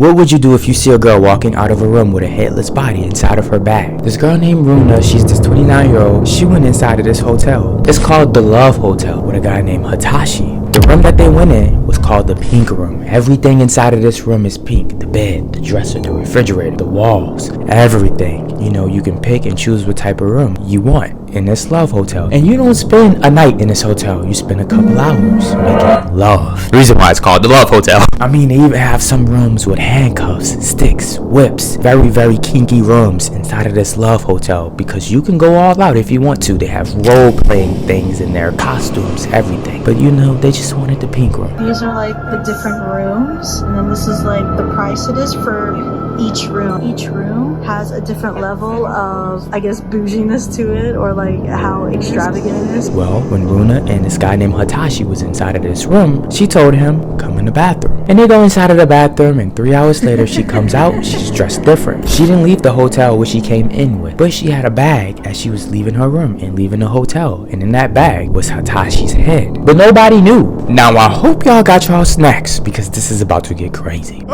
What would you do if you see a girl walking out of a room with a headless body inside of her bag? This girl named Runa, she's this 29-year-old, she went inside of this hotel. It's called the Love Hotel with a guy named Hitachi. The room that they went in was called the pink room. Everything inside of this room is pink. The bed, the dresser, the refrigerator, the walls, everything. You know, you can pick and choose what type of room you want in this love hotel. And you don't spend a night in this hotel. You spend a couple hours making love. Reason why it's called the Love Hotel. I mean, they even have some rooms with handcuffs, sticks, whips. Very, very kinky rooms inside of this love hotel because you can go all out if you want to. They have role-playing things in there, costumes, everything. But you know, they just wanted the pink room. These are like the different rooms, and then this is like the price it is for each room. Each room has a different level of, I guess, bouginess to it, or like how extravagant it is. Well, when Runa and this guy named Hitachi was inside of this room, she told him, come in the bathroom. And they go inside of the bathroom, and 3 hours later, she comes out, she's dressed different. She didn't leave the hotel where she came in with, but she had a bag as she was leaving her room and leaving the hotel. And in that bag was Hitachi's head. But nobody knew. Now, I hope y'all got y'all snacks because this is about to get crazy.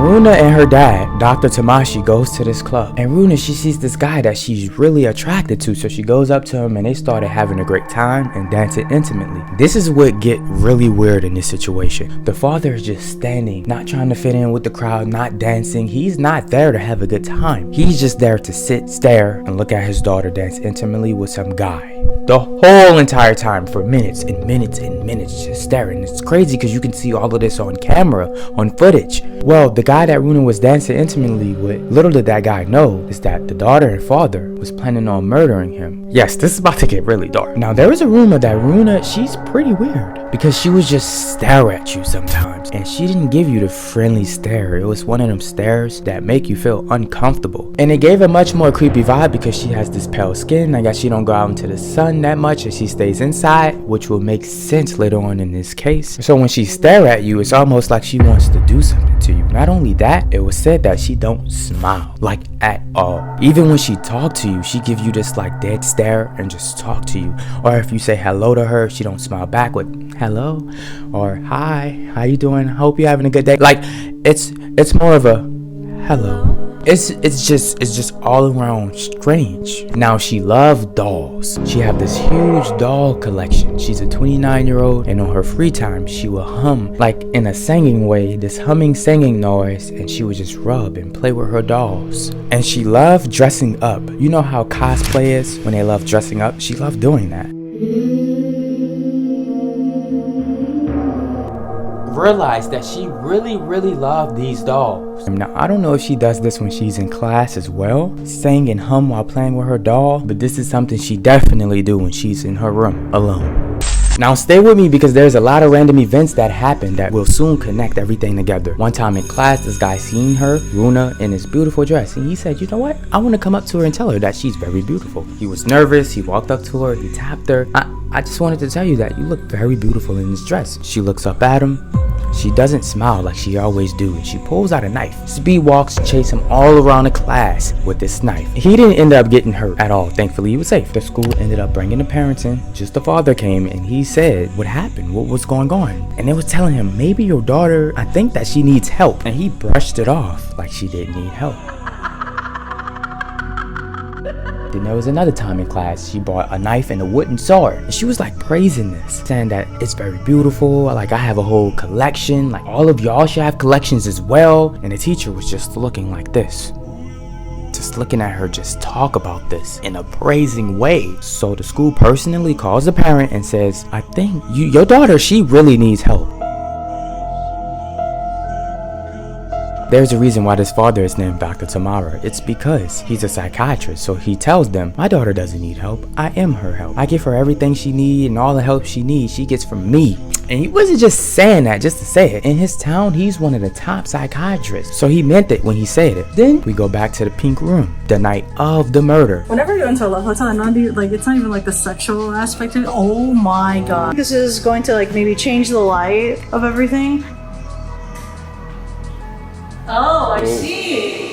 Runa and her dad, Dr. Tamashi, goes to this club. And Runa, she sees this guy that she's really attracted to. So she goes up to him and they started having a great time and dancing intimately. This is what get really weird in this situation. The father is just standing, not trying to fit in with the crowd, not dancing. He's not there to have a good time. He's just there to sit, stare, and look at his daughter dance intimately with some guy. The whole entire time for minutes and minutes and minutes just staring. It's crazy because you can see all of this on camera, on footage. Well, the guy that Runa was dancing intimately with, little did that guy know is that the daughter and father was planning on murdering him. Yes, this is about to get really dark. Now, there is a rumor that Runa, she's pretty weird because she would just stare at you sometimes. And she didn't give you the friendly stare. It was one of them stares that make you feel uncomfortable. And it gave a much more creepy vibe because she has this pale skin. I guess she don't go out into the sun that much and she stays inside, which will make sense later on in this case. So when she stare at you, it's almost like she wants to do something to you. Not only that, it was said that she don't smile, like at all. Even when she talk to you, she give you this like dead stare and just talk to you. Or if you say hello to her, she don't smile back with hello or hi, how you doing? Hope you're having a good day. Like it's more of a hello. It's just all around strange. Now, she loved dolls. She have this huge doll collection. She's a 29-year-old, and on her free time, she will hum, like in a singing way, this humming singing noise, and she would just rub and play with her dolls. And she loved dressing up. You know how cosplay is when they love dressing up? She loved doing that. Realized that she really loved these dolls. Now, I don't know if she does this when she's in class as well, sing and hum while playing with her doll, but this is something she definitely do when she's in her room alone. Now stay with me because there's a lot of random events that happen that will soon connect everything together. One time in class, this guy seen her, Runa, in this beautiful dress, and he said, you know what? I want to come up to her and tell her that she's very beautiful. He was nervous, he walked up to her, he tapped her. I just wanted to tell you that you look very beautiful in this dress. She looks up at him. She doesn't smile like she always do, and she pulls out a knife. Speed walks, chase him all around the class with this knife. He didn't end up getting hurt at all. Thankfully, he was safe. The school ended up bringing the parents in. Just the father came, and he said, what happened? What was going on? And they was telling him, maybe your daughter, I think that she needs help. And he brushed it off like she didn't need help. Then there was another time in class, she brought a knife and a wooden sword. And she was like praising this, saying that it's very beautiful. Like, I have a whole collection. Like, all of y'all should have collections as well. And the teacher was just looking like this. Just looking at her just talk about this in a praising way. So the school personally calls the parent and says, I think your daughter, she really needs help. There's a reason why this father is named Dr. Tamara. It's because he's a psychiatrist, so he tells them, my daughter doesn't need help. I am her help. I give her everything she needs, and all the help she needs, she gets from me. And he wasn't just saying that just to say it. In his town, he's one of the top psychiatrists. So he meant it when he said it. Then we go back to the pink room, the night of the murder. Whenever you go into a love hotel, it's not even like the sexual aspect of it. Oh my god. This is going to like maybe change the light of everything. Oh, I see.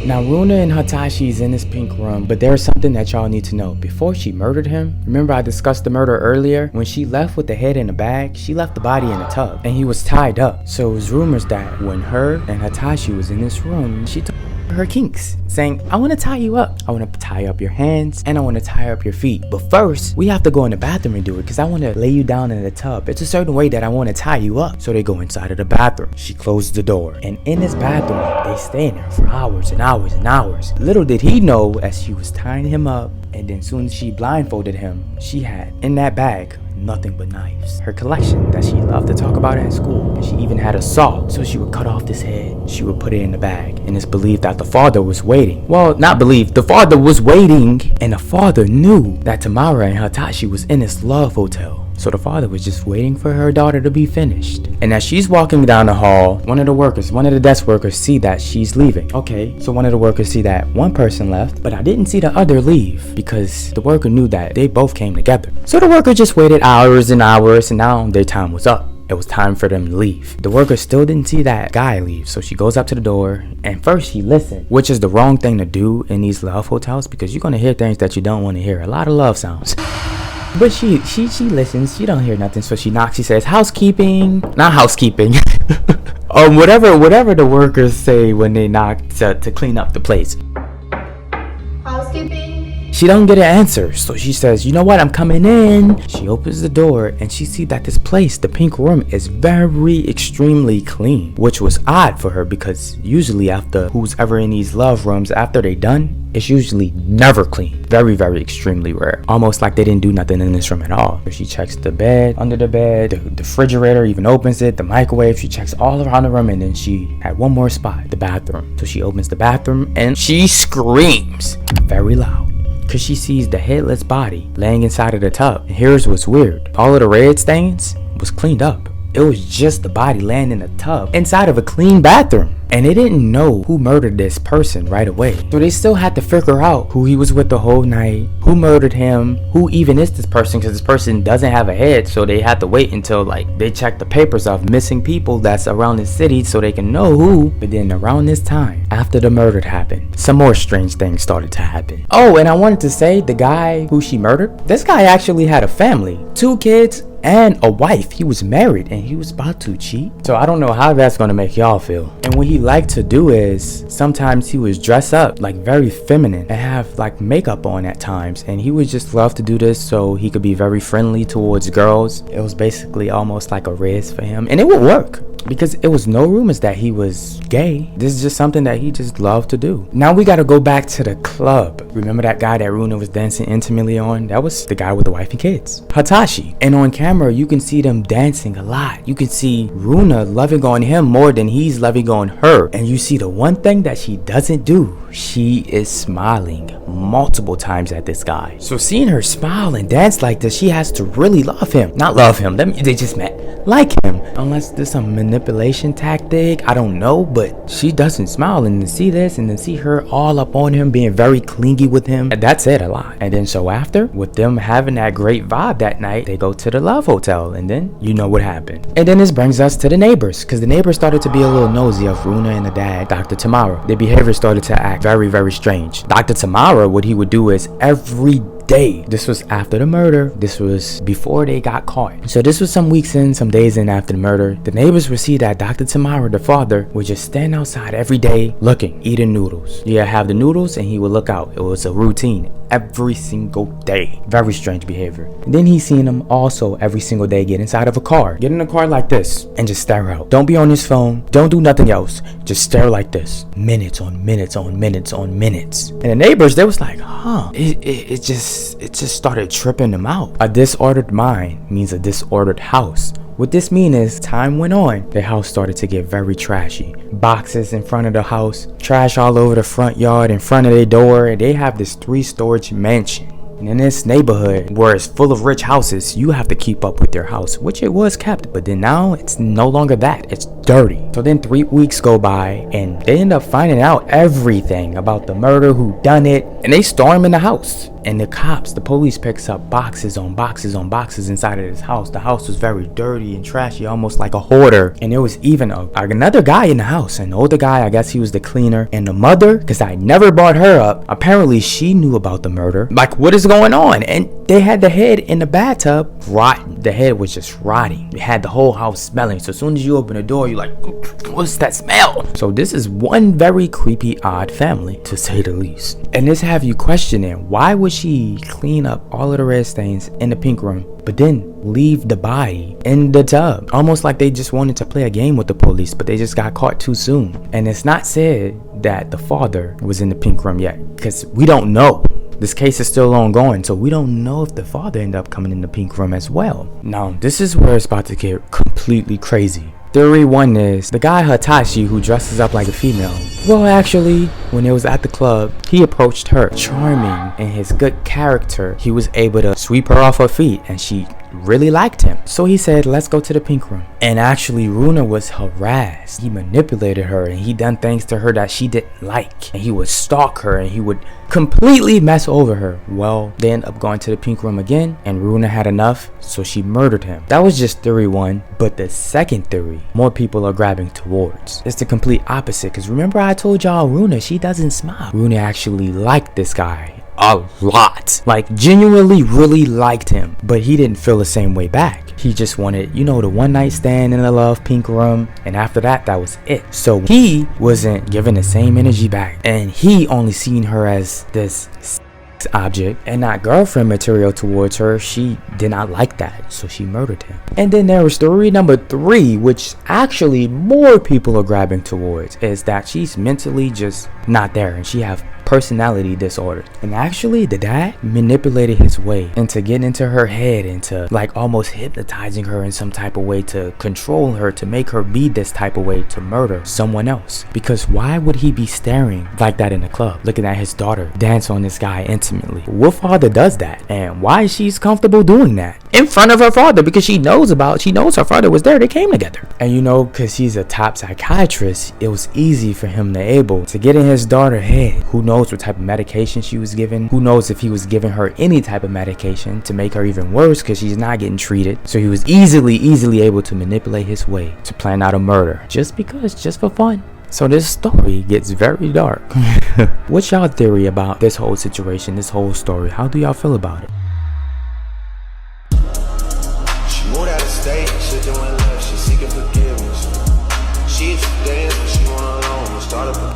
Now Runa and Hitashi's in this pink room, but there's something that y'all need to know. Before she murdered him, remember I discussed the murder earlier? When she left with the head in a bag, she left the body in a tub, and he was tied up. So it was rumors that when her and Hitashi was in this room, she told her kinks, saying, I want to tie you up. I want to tie up your hands and I want to tie up your feet. But first, we have to go in the bathroom and do it because I want to lay you down in the tub. It's a certain way that I want to tie you up. So they go inside of the bathroom. She closed the door. And in this bathroom, they stay in there for hours and hours and hours. Little did he know, as she was tying him up, and then soon as she blindfolded him, she had in that bag nothing but knives. Her collection that she loved to talk about at school. And she even had a saw, so she would cut off this head. She would put it in the bag, and it's believed that the father was waiting. Well, not believed, the father was waiting, and the father knew that Tamara and Hitachi was in this love hotel. So the father was just waiting for her daughter to be finished. And as she's walking down the hall, one of the desk workers see that she's leaving. Okay, so one of the workers see that one person left, but I didn't see the other leave because the worker knew that they both came together. So the worker just waited hours and hours, and now their time was up. It was time for them to leave. The worker still didn't see that guy leave, so she goes up to the door, and first she listened, which is the wrong thing to do in these love hotels because you're gonna hear things that you don't want to hear. A lot of love sounds. But she listens, she don't hear nothing, so she knocks, she says, housekeeping, not housekeeping, whatever the workers say when they knock to clean up the place. Housekeeping? She don't get an answer, so she says, you know what, I'm coming in. She opens the door and she sees that this place, the pink room, is very extremely clean, which was odd for her because usually after who's ever in these love rooms, after they done, it's usually never clean. Very, very extremely rare. Almost like they didn't do nothing in this room at all. She checks the bed, under the bed, the refrigerator, even opens it, the microwave. She checks all around the room, and then she had one more spot, the bathroom. So she opens the bathroom and she screams very loud because she sees the headless body laying inside of the tub. And here's what's weird. All of the red stains was cleaned up. It was just the body laying in a tub inside of a clean bathroom. And they didn't know who murdered this person right away. So they still had to figure out who he was with the whole night, who murdered him, who even is this person, because this person doesn't have a head. So they had to wait until they check the papers of missing people that's around the city so they can know who. But then around this time, after the murder happened, some more strange things started to happen. Oh, and I wanted to say, the guy who she murdered, this guy actually had a family, 2 kids, and a wife. He was married and he was about to cheat. So I don't know how that's gonna make y'all feel. And what he liked to do is sometimes he would dress up like very feminine and have like makeup on at times, and he would just love to do this so he could be very friendly towards girls. It was basically almost like a Ras for him, and it would work because it was no rumors that he was gay. This is just something that he just loved to do. Now we gotta go back to the club. Remember that guy that Runa was dancing intimately on? That was the guy with the wife and kids, Hitachi. And on camera you can see them dancing a lot. You can see Runa loving on him more than he's loving on her. And you see the one thing that she doesn't do, she is smiling multiple times at this guy. So seeing her smile and dance like this, she has to really love him. Not love him, they just met like him. Unless there's some manipulation tactic, I don't know, but she doesn't smile. And to see this and to see her all up on him, being very clingy with him, that said a lot. And then so after, with them having that great vibe that night, they go to the love hotel, and then you know what happened. And then this brings us to the neighbors, because the neighbors started to be a little nosy of Runa and the dad, Dr. Tamara. Their behavior started to act very, very strange. Dr. Tamara, what he would do is every day, this was after the murder, this was before they got caught, so this was some weeks in, some days in after the murder, the neighbors would see that Dr. Tamara, the father, would just stand outside every day looking, eating noodles. Yeah, have the noodles and he would look out. It was a routine every single day. Very strange behavior. And then he seen him also every single day get inside of a car, get in a car like this and just stare out. Don't be on his phone, don't do nothing else, just stare like this, minutes on minutes on minutes on minutes. And the neighbors, they was like, it just started tripping them out. A disordered mind means a disordered house. What this means is, time went on, the house started to get very trashy. Boxes in front of the house, trash all over the front yard, in front of their door. They have this 3-story mansion. And in this neighborhood where it's full of rich houses, you have to keep up with your house, which it was kept, but then now it's no longer that. It's dirty. So then 3 weeks go by and they end up finding out everything about the murder, who done it, and they storm in the house. And the police picks up boxes on boxes on boxes inside of this house. The house was very dirty and trashy, almost like a hoarder. And there was even another guy in the house, an older guy. I guess he was the cleaner. And the mother, because I never brought her up, apparently she knew about the murder. Like, what is going on? And they had the head in the bathtub rotten. The head was just rotting. It had the whole house smelling. So as soon as you open the door, you're like, what's that smell? So this is one very creepy, odd family, to say the least. And this have you questioning, why would she clean up all of the red stains in the pink room, but then leave the body in the tub? Almost like they just wanted to play a game with the police, but they just got caught too soon. And it's not said that the father was in the pink room yet, because we don't know. This case is still ongoing, so we don't know if the father ended up coming in the pink room as well. Now, this is where it's about to get completely crazy. Theory 1 is the guy Hitachi who dresses up like a female. Well, actually, when it was at the club, he approached her. Charming in his good character, he was able to sweep her off her feet, and she really liked him. So he said, let's go to the pink room. And actually, Runa was harassed. He manipulated her and he done things to her that she didn't like. And he would stalk her and he would completely mess over her. Well, they ended up going to the pink room again, and Runa had enough, so she murdered him. That was just theory 1. But the second theory, more people are grabbing towards. It's the complete opposite, because remember I told y'all Runa, she doesn't smile. Runa actually liked this guy a lot, like genuinely really liked him, but he didn't feel the same way back. He just wanted, you know, the one night stand in the love pink room, and after that was it. So he wasn't giving the same energy back, and he only seen her as this object and not girlfriend material towards her. She did not like that, so she murdered him. And then there was theory number 3, which actually more people are grabbing towards, is that she's mentally just not there and she have personality disorder. And actually the dad manipulated his way into getting into her head, into like almost hypnotizing her in some type of way to control her, to make her be this type of way to murder someone else. Because why would he be staring like that in the club, looking at his daughter dance on this guy intimately? What father does that? And why she's comfortable doing that in front of her father? Because she knows her father was there. They came together. And you know, because he's a top psychiatrist, it was easy for him to get in his daughter's head. Who knows what type of medication she was given? Who knows if he was giving her any type of medication to make her even worse, because she's not getting treated. So he was easily able to manipulate his way to plan out a murder just for fun. So this story gets very dark. What's y'all theory about this whole situation, this whole story? How do y'all feel about it? She moved out of state, she doing love, she seeking forgiveness. She used to dance, but she went alone and started a